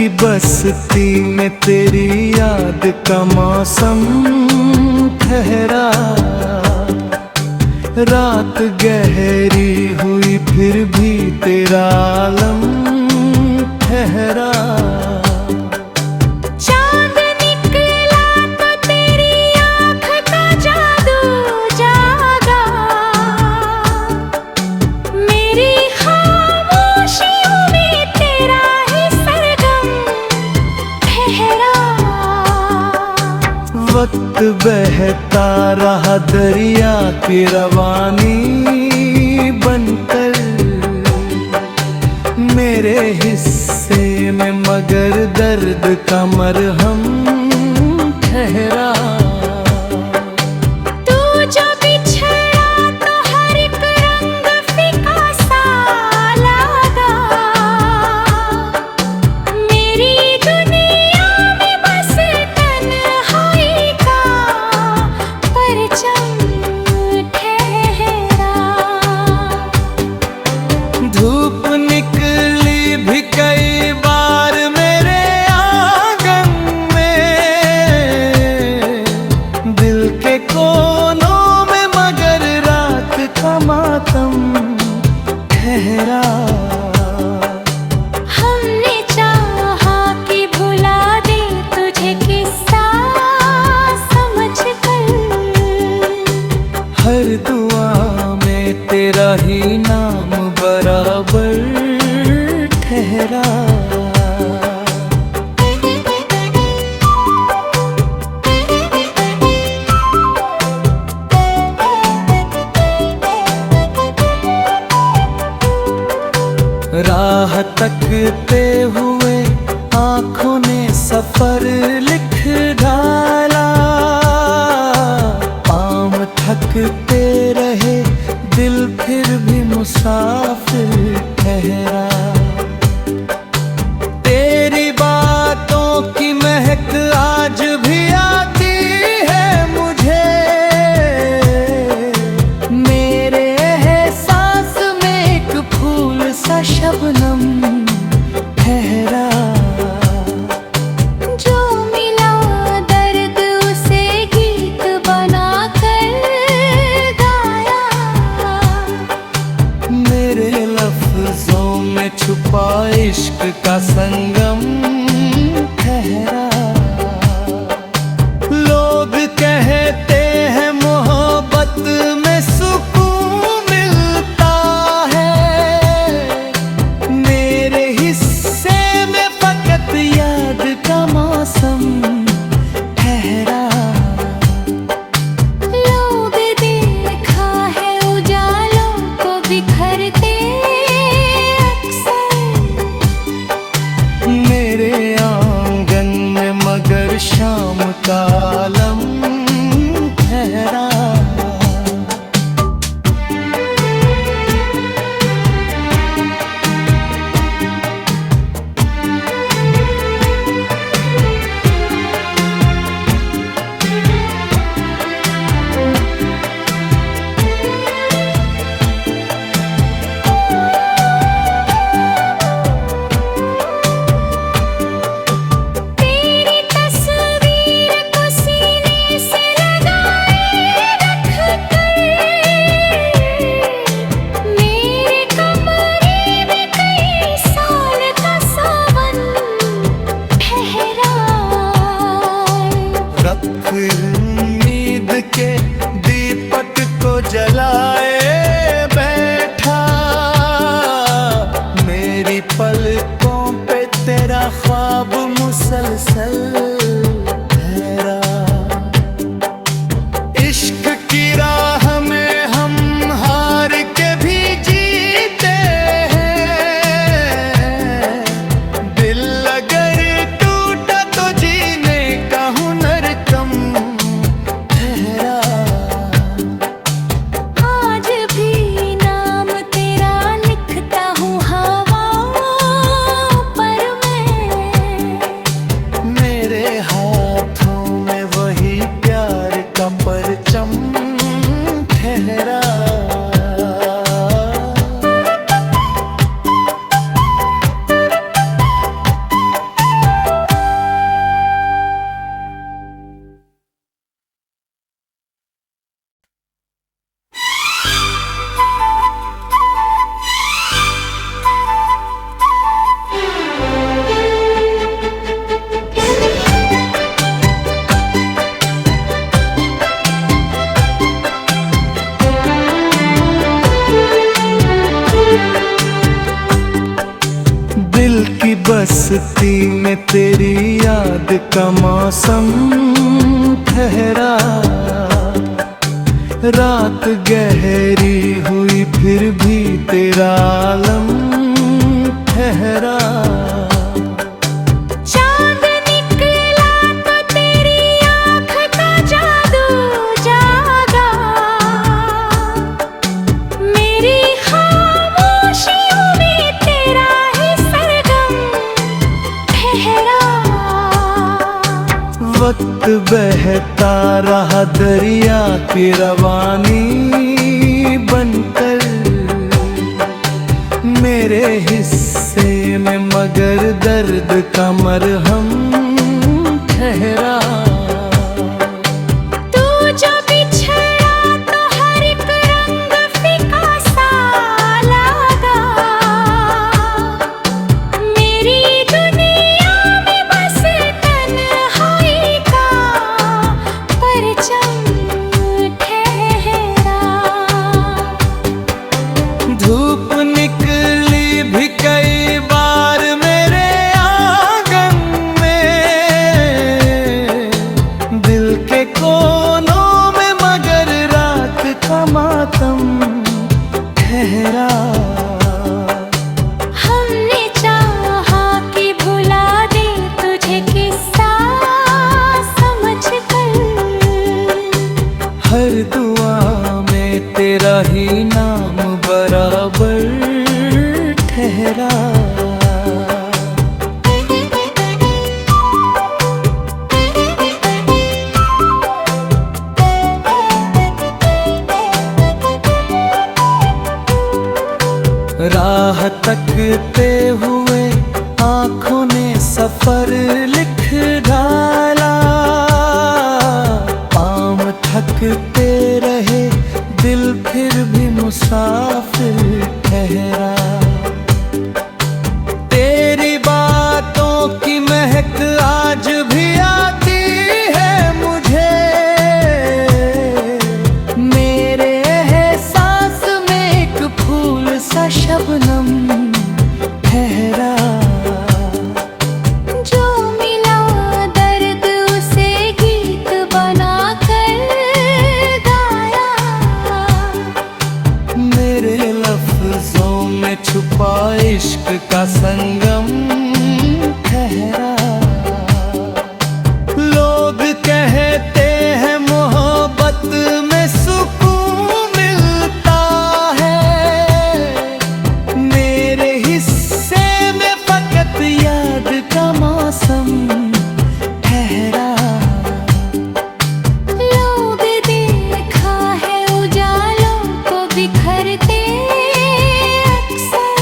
की बस्ती में तेरी याद का मौसम ठहरा। रात गहरी हुई फिर भी तेरा आलम ठहरा। चांद निकला तो तेरी आँख का जादू जागा। मेरी खामोशियों में तेरा ही सरगम ठहरा। वक्त बहता रहा दरिया की रवानी बनकर मेरे हिस्से में, मगर दर्द का मरहम ठहरा। तू जो बिछड़ा तो हर एक रंग फीका सा लगा। मेरी दुनिया में बस तन्हाई का परचम ठहरा। धूप निकली भी कई बार मेरे आंगन में, दिल के कोनों में, मगर रात का मातम ठहरा। हमने चाहा कि भुला दे तुझे किस्सा समझकर। हर दुआ में तेरा ही नाम बराबर ठहरा। राह तकते हुए आँखों ने सफर लिख डाला। पाँव थकते रहे दिल फिर भी मुसाफिर ठहरा। तेरी बातों की महक आज भी आती है मुझे। मेरे एहसास में एक फूल सा शबनम ठहरा। जो मिला दर्द उसे गीत बना कर गाया। मेरे लफ्जों में छुपा इश्क का संगम ठहरा। लोग कहते हैं मोहब्बत में सुकून मिलता है। मेरे हिस्से में फकत याद का मौसम ठहरा। लोग देखा है उजालों को बिखरते अक्सर। मेरे आंगन में मगर शाम का आलम ठहरा। तेरी तस्वीर को सीने से लगाए रख कर। मेरे कमरे में कई साल का सावन ठहरा। रख उम्मीद के दीपक को जलाए बैठा। मेरी पलकों पे तेरा ख्वाब मुसलसल ठहरा। इश्क की राह में हम हार के भी जीते हैं। दिल अगर टूटा तो जीने का हुनर कम ठहरा। बस्ती में तेरी याद का मौसम ठहरा। रात गहरी हुई फिर भी तेरा आलम ठहरा। चांद निकला तो तेरी आँख का जादू जागा। मेरी खामोशियों में तेरा ही सरगम ठहरा। वक्त बहता रहा दरिया की रवानी बनकर मेरे हिस्से में, मगर दर्द का मरहम ठहरा। तू जो बिछड़ा तो हर एक रंग फीका सा लगा। मेरी दुनिया में बस तन्हाई का परचम ठहरा। धूप निकली भी कई बार मेरे आंगन में, दिल के कोनों में, मगर रात का मातम ठहरा। हमने चाहा कि भुला दे तुझे किस्सा समझकर। हर दुआ में तेरा ही नाम बराबर ठहरा। राह तकते हुए आँखों ने सफर लिख डाला। पाँव थकते रहे दिल फिर भी मुसाफिर ठहरा। तेरी बातों की महक आज भी आती है मुझे। मेरे एहसास में एक फूल सा शबनम ठहरा। जो मिला दर्द उसे गीत बनाकर गाया। मेरे लफ्जों में छुपा इश्क का संगम ठहरा। लोग कहते हैं मोहब्बत में सुकून मिलता है। मेरे हिस्से में फकत याद का मौसम ठहरा। लोग देखा है उजालों को बिखरते अक्सर।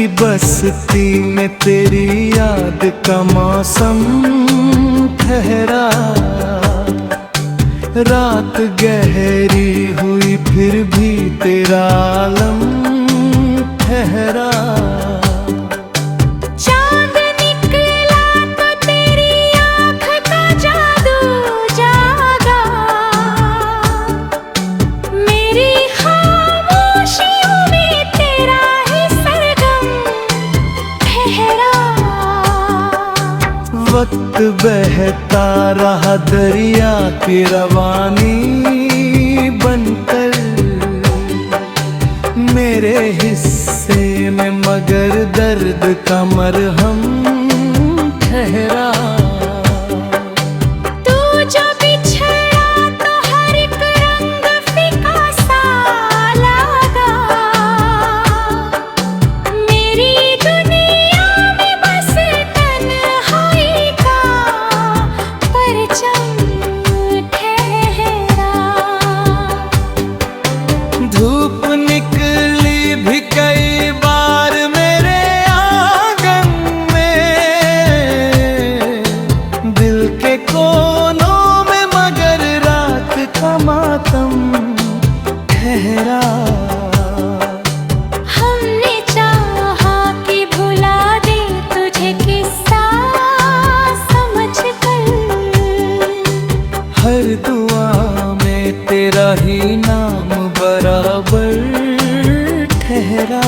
की बस्ती में तेरी याद का मौसम ठहरा। रात गहरी हुई फिर भी तेरा आलम ठहरा। चांद निकला तो तेरी आँख का जादू जागा। मेरी खामोशियों में तेरा ही सरगम ठहरा। वक्त बहता रहा दरिया की रवानी बनकर मेरे हिस्से में, मगर दर्द का मरहम ठहरा। तू जो बिछड़ा तो हर एक रंग फीका सा लगा। मेरी दुनिया में बस तन्हाई का परचम ठहरा। धूप निकली भी कई बार मेरे आंगन में, दिल के कोनों में, मगर रात का मातम ठहरा। हमने चाहा कि भुला दे तुझे किस्सा समझकर। हर दुआ में तेरा ही नाम बराबर ठहरा।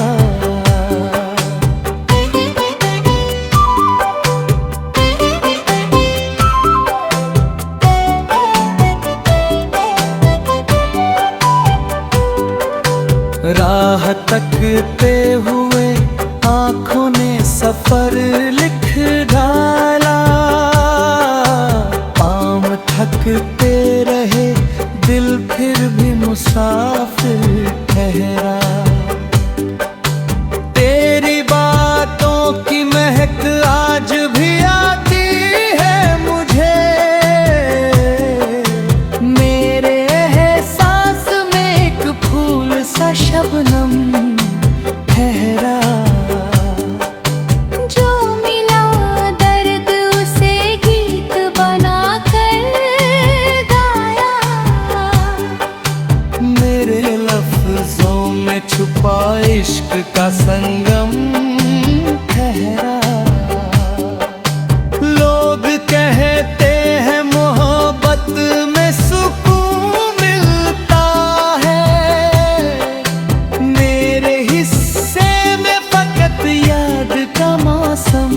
राह तकते हुए आँखों ने सफर लिख डाला। पाँव थकते रहे दिल फिर भी मुसाफिर ठहरा। तेरी बातों की महक आज भी आती है मुझे। मेरे एहसास में एक फूल सा शबनम ठहरा। जो मिला दर्द उसे गीत बनाकर गाया। मेरे लफ्जों में छुपा इश्क का संगम ठहरा। लोग कहते हैं मोहब्बत में सुकून मिलता है। मेरे हिस्से में फकत याद का मौसम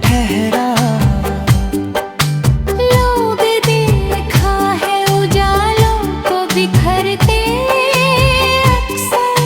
ठहरा। लोग देखा है उजालों को बिखरते अक्सर।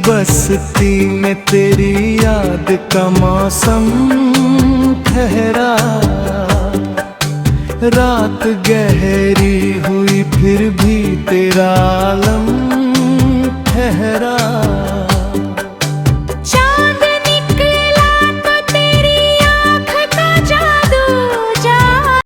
बस्ती में तेरी याद का मौसम ठहरा। रात गहरी हुई फिर भी तेरा आलम ठहरा।